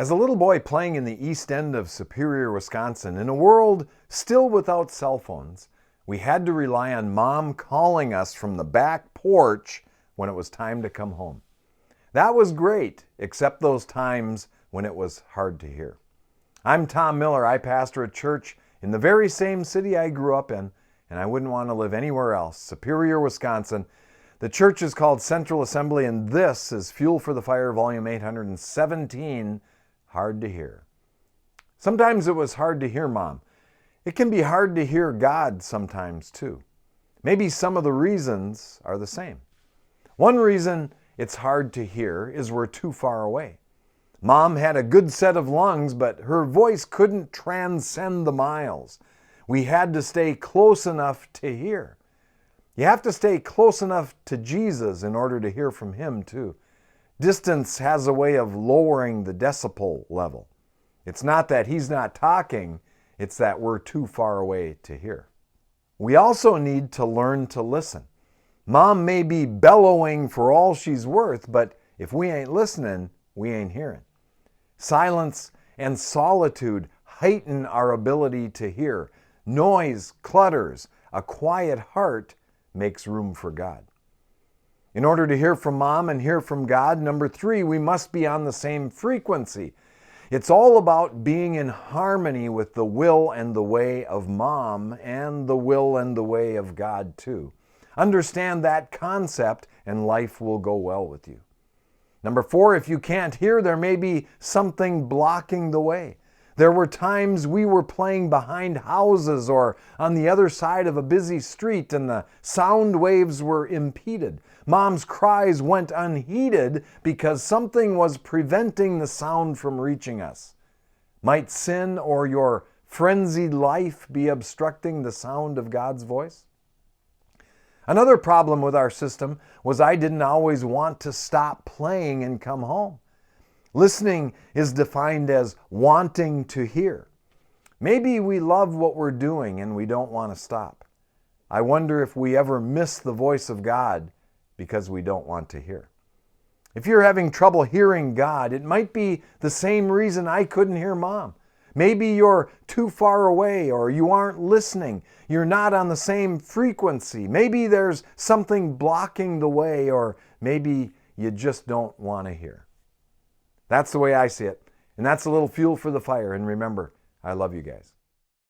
As a little boy playing in the east end of Superior, Wisconsin, in a world still without cell phones, we had to rely on Mom calling us from the back porch when it was time to come home. That was great, except those times when it was hard to hear. I'm Tom Miller. I pastor a church in the very same city I grew up in, and I wouldn't want to live anywhere else. Superior, Wisconsin. The church is called Central Assembly, and this is Fuel for the Fire, Volume 817, Hard to Hear. Sometimes it was hard to hear Mom. It can be hard to hear God sometimes too. Maybe some of the reasons are the same. One reason it's hard to hear is we're too far away. Mom had a good set of lungs, but her voice couldn't transcend the miles. We had to stay close enough to hear. You have to stay close enough to Jesus in order to hear from Him too. Distance has a way of lowering the decibel level. It's not that He's not talking, it's that we're too far away to hear. We also need to learn to listen. Mom may be bellowing for all she's worth, but if we ain't listening, we ain't hearing. Silence and solitude heighten our ability to hear. Noise clutters. A quiet heart makes room for God. In order to hear from Mom and hear from God, number 3, we must be on the same frequency. It's all about being in harmony with the will and the way of Mom and the will and the way of God too. Understand that concept and life will go well with you. Number 4, if you can't hear, there may be something blocking the way. There were times we were playing behind houses or on the other side of a busy street and the sound waves were impeded. Mom's cries went unheeded because something was preventing the sound from reaching us. Might sin or your frenzied life be obstructing the sound of God's voice? Another problem with our system was I didn't always want to stop playing and come home. Listening is defined as wanting to hear. Maybe we love what we're doing and we don't want to stop. I wonder if we ever miss the voice of God because we don't want to hear. If you're having trouble hearing God, it might be the same reason I couldn't hear Mom. Maybe you're too far away or you aren't listening. You're not on the same frequency. Maybe there's something blocking the way, or maybe you just don't want to hear. That's the way I see it. And that's a little fuel for the fire. And remember, I love you guys.